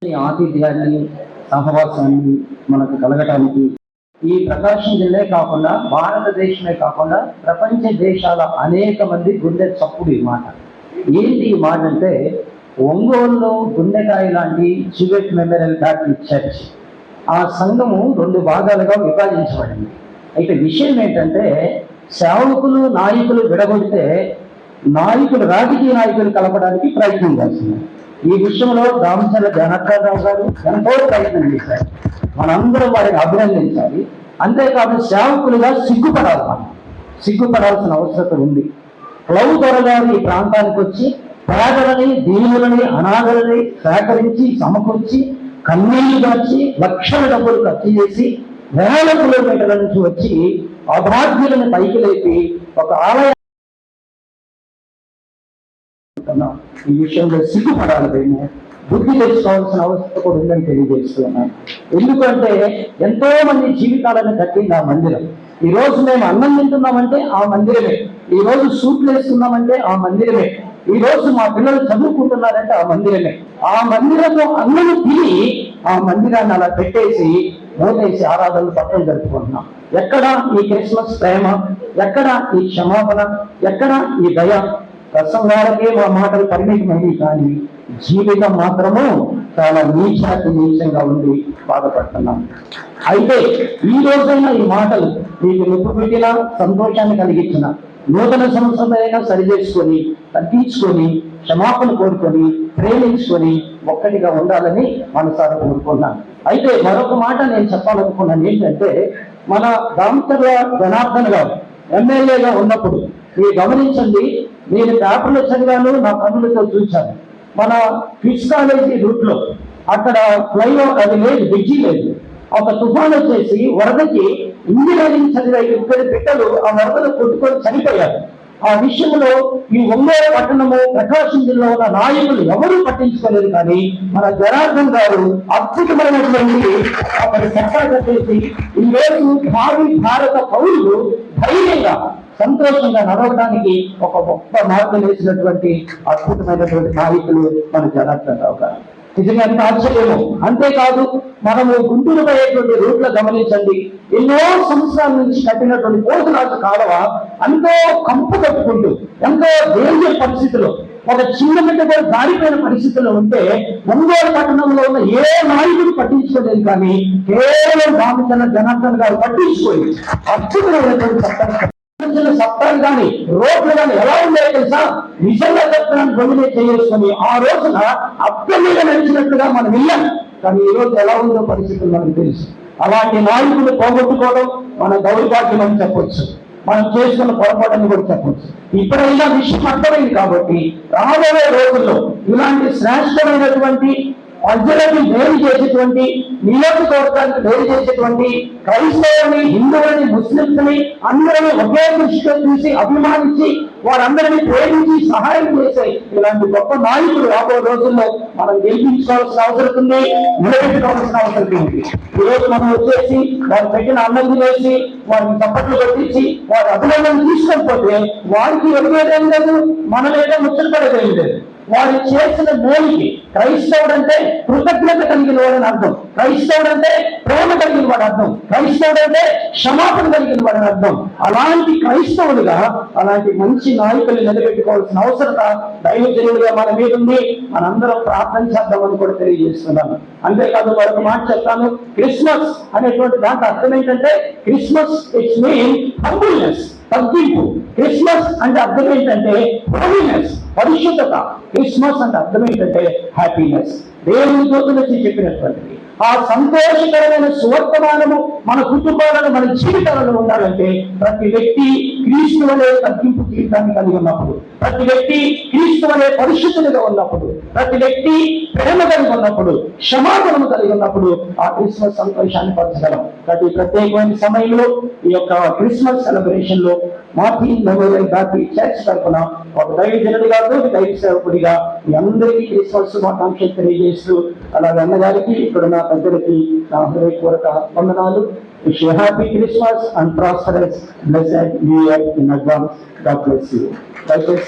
ఆతిథ్యాన్ని సహవాసాన్ని మనకు కలగటానికి ఈ ప్రకాశం జిల్లా కాకుండా భారతదేశమే కాకుండా ప్రపంచ దేశాల అనేక మంది గుండె చప్పుడు ఈ మాట. ఏంటి ఈ మాట అంటే, ఒంగోలులో గుండెకాయ లాంటి చివెట్ మెమోరియల్ బ్యాప్టిస్ట్ చర్చ్ ఆ సంఘము 2 భాగాలుగా విభజించబడింది. అయితే విషయం ఏంటంటే, సేవకులు నాయకులు విడగొడితే రాజకీయ నాయకులు కలపడానికి ప్రయత్నం చేస్తున్నారు. ఈ విషయంలో దామచర్ల జనార్దనరావు గారు ఎంతో ప్రయత్నం చేశారు. మనందరం వారిని అభినందించాలి. అంతేకాదు సేవకులుగా సిగ్గుపడాల్సిన అవసరం ఉంది. క్లవ్ త్వరగారు ఈ ప్రాంతానికి వచ్చి పేదలని, దీనులని, అనాథలని సేకరించి సమకూర్చి కన్నీళ్లు దాచి లక్షల డబ్బులు ఖర్చు చేసి వేల కిలోమీటర్ల నుంచి వచ్చి అభాగ్యులను పైకి లేపి ఒక ఆలయం ఈ విషయంలో సిగ్గుపడాలి. మేము బుద్ధి తెచ్చుకోవాల్సిన అవసరం కూడా ఉందని తెలియజేస్తున్నాను. ఎందుకంటే ఎంతో మంది జీవితాలను కట్టింది ఆ మందిరం. ఈ రోజు మేము అన్నం తింటున్నామంటే ఆ మందిరమే, ఈ రోజు సూట్లు వేస్తున్నామంటే ఆ మందిరమే, ఈ రోజు మా పిల్లలు చదువుకుంటున్నారంటే ఆ మందిరమే. ఆ మందిరంలో అన్నము తిని ఆ మందిరాన్ని అలా పెట్టేసి మోసేసి ఆరాధనలు పక్కన జరుపుకుంటున్నాం. ఎక్కడ ఈ క్రిస్మస్ ప్రేమ, ఎక్కడ ఈ క్షమాపణ, ఎక్కడ ఈ దయ? ప్రసంగాలకే మా మాటలు పరిమితమైనవి, కానీ జీవితం మాత్రము చాలా నీచంగా ఉండి బాధపడుతున్నాం. అయితే ఈ రోజైనా ఈ మాటలు మీకు నొప్పి పెట్టినా, సంతోషాన్ని కలిగించిన, నూతన సంవత్సరమైనా సరి చేసుకొని, తగ్గించుకొని, క్షమాపణ కోరుకొని, ప్రేమించుకొని ఒక్కటిగా ఉండాలని మనసారా కోరుకున్నాను. అయితే మరొక మాట నేను చెప్పాలనుకున్నాను. ఏంటంటే, మన దామచర్ల జనార్దన్ గారు ఎమ్మెల్యేగా ఉన్నప్పుడు మీరు గమనించండి, నేను పేపర్లో చదివాను, నా కన్నులతో చూశాను. మన ఫిష్ కాలేజీ రూట్ లో అక్కడ ఫ్లైఓవర్ అది లేదు, బ్రిడ్జి లేదు. ఒక తుఫాను వచ్చేసి వరదకి ఇంజనీరింగ్ చదివే 2 బిడ్డలు ఆ వరదలు కొట్టుకొని చనిపోయారు. ఆ విషయంలో ఈ ఒంగోలు పట్టణము, ప్రకాశం జిల్లా ఉన్న నాయకులు ఎవరూ పట్టించుకోలేదు. కానీ మన జనార్దన్ గారు అద్భుతమైనటువంటి అక్కడ చట్టా కట్టేసి ఈరోజు భావి భారత పౌరులు ధైర్యంగా సంతోషంగా నడవడానికి ఒక గొప్ప మార్గం వేసినటువంటి అద్భుతమైనటువంటి నాయకులు మన జనార్దన్ రావు గారు. నిజంగా ఎంత ఆశ్చర్యము. అంతేకాదు, మనము గుంటూరు పోయేటువంటి రూట్లో గమనించండి, ఎన్నో సంవత్సరాల నుంచి కట్టినటువంటి పోతురాజు కాలువ ఎంతో కంపు కట్టుకుంటూ, ఎంతో డేంజర్ పరిస్థితుల్లో, ఒక చిన్న బిడ్డ కూడా దారిపోయిన పరిస్థితుల్లో ఉంటే ఒంగోలు పట్టణంలో ఉన్న ఏ నాయకుడు పట్టించుకోలేదు. కానీ కేవలం దామచర్ల జనార్దన్ గారు పట్టించుకోలేదు. అద్భుతమైనటువంటి సత్తాలు కానీ రోడ్లు కానీ ఎలా ఉన్నాయో తెలుసా? నిజంగా చెప్తున్నాను, డొమినేట్ చేసుకొని ఆ రోజున అర్థం మీద నడిచినట్లుగా మనం వెళ్ళాం. కానీ ఈ రోజు ఎలా ఉందో పరిస్థితులు మనకు తెలుసు. అలాంటి నాయకులు పోగొట్టుకోవడం మన దౌర్భాగ్యం అని చెప్పొచ్చు, మనం చేసుకున్న పొరపాటుని కూడా చెప్పొచ్చు. ఇప్పుడైనా విషయం అర్థమైంది కాబట్టి రాబోయే రోజుల్లో ఇలాంటి శ్రేష్టమైనటువంటి ప్రజలకు మేలు చేసేటువంటి, నియోజకవర్గానికి మేలు చేసేటువంటి క్రైస్తవుని, హిందువులని, ముస్లింలని అందరినీ ఒకే దృష్టితో చూసి అభిమానించి వారందరినీ ప్రేమించి సహాయం చేసే ఇలాంటి గొప్ప నాయకులు రాబోయే రోజుల్లో మనం గెలిపించుకోవాల్సిన అవసరం ఉంది, నిలబెట్టుకోవాల్సిన అవసరం ఉంది. ఈరోజు మనం వచ్చేసి వారు పెట్టిన అన్నం తినేసి వారిని చప్పట్లు కొట్టించి వారి అభినందనలు తీసుకొని వారికి ఎదురేదేం లేదు, మన మీద ముచ్చటపడేదేం లేదు. వారు చేసిన మేలుకి క్రైస్తవుడు అంటే కృతజ్ఞత కలిగిన వాడని అర్థం, క్రైస్తవుడు అంటే ప్రేమ కలిగిన వాడు అర్థం, క్రైస్తవుడు అంటే క్షమాపణ కలిగిన వాడని అర్థం. అలాంటి క్రైస్తవులుగా అలాంటి మంచి నాయకులు నిలబెట్టుకోవాల్సిన అవసరత దైవజనులుగా మన మీద ఉంది. మనందరం ప్రార్థన చేద్దామని కూడా తెలియజేస్తున్నాను. అంతేకాదు మరొక మాట చెప్తాను. క్రిస్మస్ అనేటువంటి దాంట్లో అర్థం ఏంటంటే, క్రిస్మస్ ఇట్స్ మీన్ హంబుల్నెస్, తగ్గింపు. క్రిస్మస్ అంటే అర్థం ఏంటంటే హోలీనెస్, పరిశుద్ధత. క్రిస్మస్ అంటే అర్థం ఏంటంటే హ్యాపీనెస్. దేవుని దూతలకి చెప్పినటువంటిది ఆ సంతోషకరమైన సువర్తమానము మన కుటుంబాలను, మన జీవితాలలో ఉండాలంటే ప్రతి వ్యక్తి క్రీస్తు వలె తగ్గింపు జీవితాన్ని కలిగి ఉన్నప్పుడు, ప్రతి వ్యక్తి క్రీస్తు వలె పరిశుద్ధులుగా ఉన్నప్పుడు, ప్రతి వ్యక్తి ప్రేమ కలిగి ఉన్నప్పుడు, క్షమాపణను కలిగి ఉన్నప్పుడు ఆ క్రిస్మస్ సంతోషాన్ని పంచగలం. ప్రతి ప్రత్యేకమైన సమయంలో ఈ యొక్క క్రిస్మస్ సెలబ్రేషన్ లో మార్టిన్ మెమోరియల్ బ్యాప్టిస్ట్ చర్చ్ తరఫున ఒక దైవజనుడిగా, దైవ సేవకుడిగా మీ అందరికీ క్రిస్మస్ శుభాకాంక్షలు తెలియజేస్తూ, అలాగే అన్నగారికి, ఇక్కడ నా పెద్దలకి నా హృదయపూర్వక వందనాలు. Wish you happy Christmas and prosperous, blessed New Year in advance. God bless you.